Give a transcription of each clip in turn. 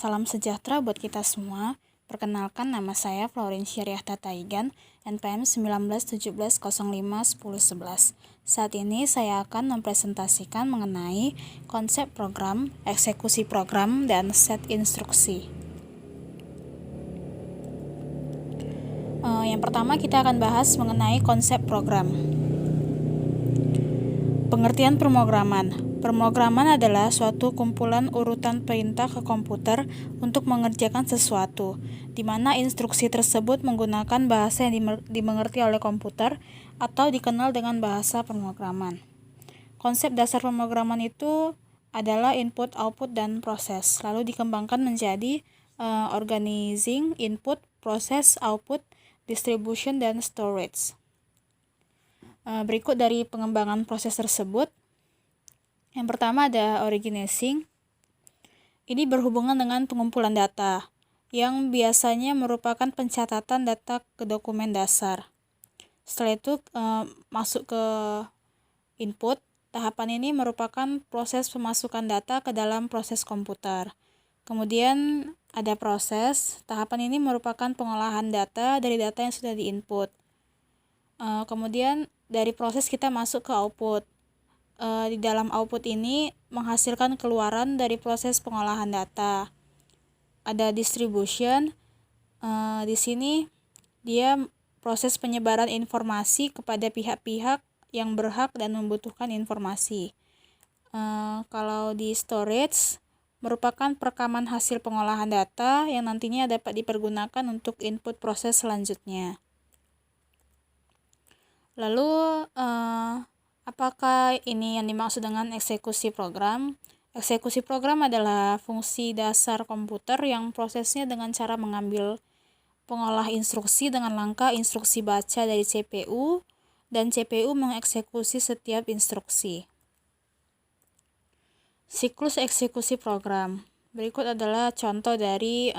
Salam sejahtera buat kita semua. Perkenalkan, nama saya Florencia Riahta Taigan, NPM 1917051011. Saat ini saya akan mempresentasikan mengenai konsep program, eksekusi program, dan set instruksi. Yang pertama kita akan bahas mengenai konsep program. Pengertian pemrograman. Pemrograman adalah suatu kumpulan urutan perintah ke komputer untuk mengerjakan sesuatu, di mana instruksi tersebut menggunakan bahasa yang dimengerti oleh komputer atau dikenal dengan bahasa pemrograman. Konsep dasar pemrograman itu adalah input, output, dan proses, lalu dikembangkan menjadi organizing, input, proses, output, distribution, dan storage. Berikut dari pengembangan proses tersebut. Yang pertama ada organizing. Ini berhubungan dengan pengumpulan data, yang biasanya merupakan pencatatan data ke dokumen dasar. Setelah itu masuk ke input. Tahapan ini merupakan proses pemasukan data ke dalam proses komputer. Kemudian ada proses. Tahapan ini merupakan pengolahan data dari data yang sudah diinput. Kemudian dari proses kita masuk ke output. Di dalam output ini menghasilkan keluaran dari proses pengolahan data. Ada distribution. Di sini dia proses penyebaran informasi kepada pihak-pihak yang berhak dan membutuhkan informasi. Kalau di storage merupakan perekaman hasil pengolahan data yang nantinya dapat dipergunakan untuk input proses selanjutnya. Lalu apakah ini yang dimaksud dengan eksekusi program? Eksekusi program adalah fungsi dasar komputer yang prosesnya dengan cara mengambil pengolah instruksi dengan langkah instruksi baca dari CPU dan CPU mengeksekusi setiap instruksi. Siklus eksekusi program. Berikut adalah contoh dari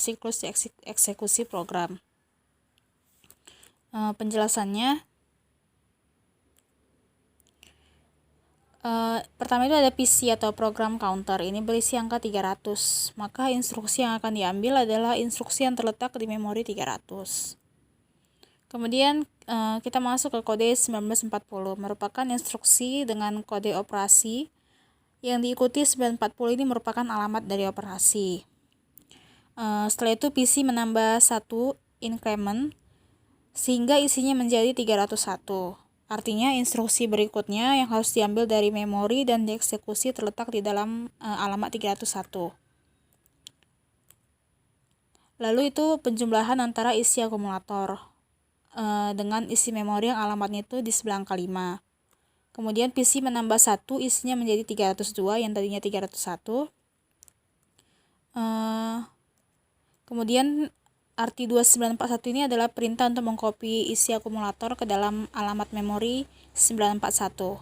siklus eksekusi program. Penjelasannya, pertama itu ada PC atau program counter. Ini berisi angka 300. Maka instruksi yang akan diambil adalah instruksi yang terletak di memori 300. Kemudian kita masuk ke kode 1940, merupakan instruksi dengan kode operasi. Yang diikuti 940 ini merupakan alamat dari operasi. Setelah itu PC menambah 1 increment sehingga isinya menjadi 301. Artinya instruksi berikutnya yang harus diambil dari memori dan dieksekusi terletak di dalam alamat 301. Lalu itu penjumlahan antara isi akumulator dengan isi memori yang alamatnya itu di sebelah angka 5. Kemudian PC menambah 1, isinya menjadi 302 yang tadinya 301. Kemudian arti 2941 ini adalah perintah untuk mengcopy isi akumulator ke dalam alamat memori 941.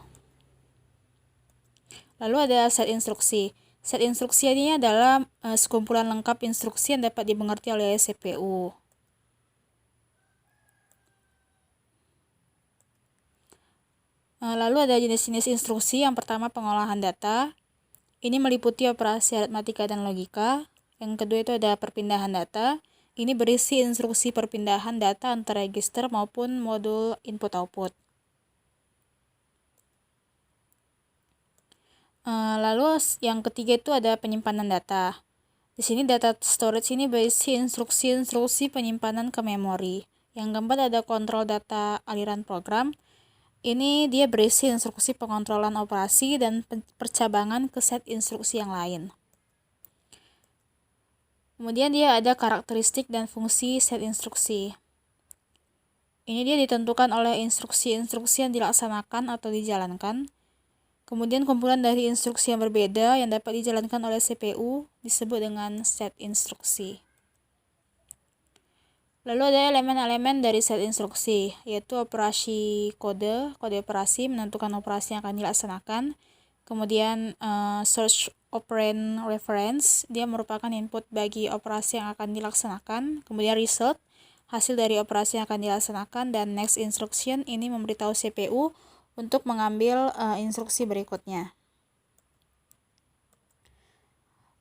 Lalu ada set instruksi. Set instruksi ini adalah sekumpulan lengkap instruksi yang dapat dimengerti oleh CPU. Lalu ada jenis-jenis instruksi. Yang pertama pengolahan data. Ini meliputi operasi aritmatika dan logika. Yang kedua itu ada perpindahan data. Ini berisi instruksi perpindahan data antara register maupun modul input-output. Lalu yang ketiga itu ada penyimpanan data. Di sini data storage ini berisi instruksi-instruksi penyimpanan ke memori. Yang keempat ada kontrol data aliran program. Ini dia berisi instruksi pengontrolan operasi dan percabangan ke set instruksi yang lain. Kemudian dia ada karakteristik dan fungsi set instruksi. Ini dia ditentukan oleh instruksi-instruksi yang dilaksanakan atau dijalankan. Kemudian kumpulan dari instruksi yang berbeda yang dapat dijalankan oleh CPU disebut dengan set instruksi. Lalu ada elemen-elemen dari set instruksi, yaitu operasi kode operasi menentukan operasi yang akan dilaksanakan. Kemudian search operand reference, dia merupakan input bagi operasi yang akan dilaksanakan. Kemudian result, hasil dari operasi yang akan dilaksanakan. Dan next instruction, ini memberitahu CPU untuk mengambil instruksi berikutnya.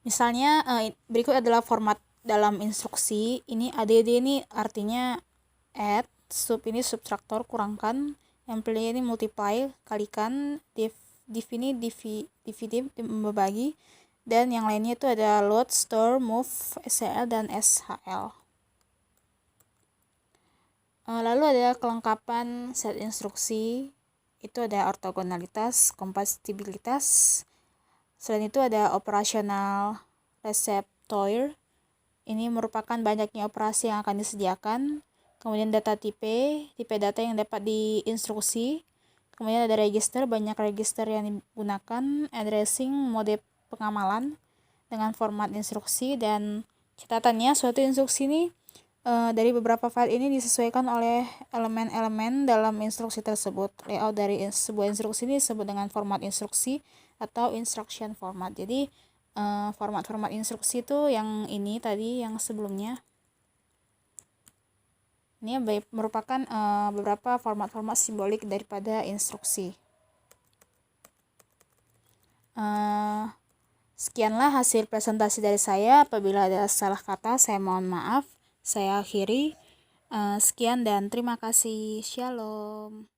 Misalnya berikut adalah format dalam instruksi. Ini ADD ini artinya add, sub ini subtraktor kurangkan, multiply ini multiply kalikan, div ini dividend membagi, dan yang lainnya itu ada load, store, move, scl, dan shl. Lalu ada kelengkapan set instruksi, itu ada ortogonalitas, kompatibilitas. Selain itu ada operasional reseptor, ini merupakan banyaknya operasi yang akan disediakan. Kemudian data tipe data yang dapat diinstruksi. Kemudian ada register, banyak register yang digunakan. Addressing, mode pengamalan dengan format instruksi. Dan catatannya, suatu instruksi ini dari beberapa file ini disesuaikan oleh elemen-elemen dalam instruksi tersebut. Layout dari sebuah instruksi ini disebut dengan format instruksi atau instruction format. Jadi format-format instruksi itu yang ini tadi, yang sebelumnya. Ini merupakan beberapa format-format simbolik daripada instruksi. Sekianlah hasil presentasi dari saya. Apabila ada salah kata, saya mohon maaf. Saya akhiri. Sekian dan terima kasih. Shalom.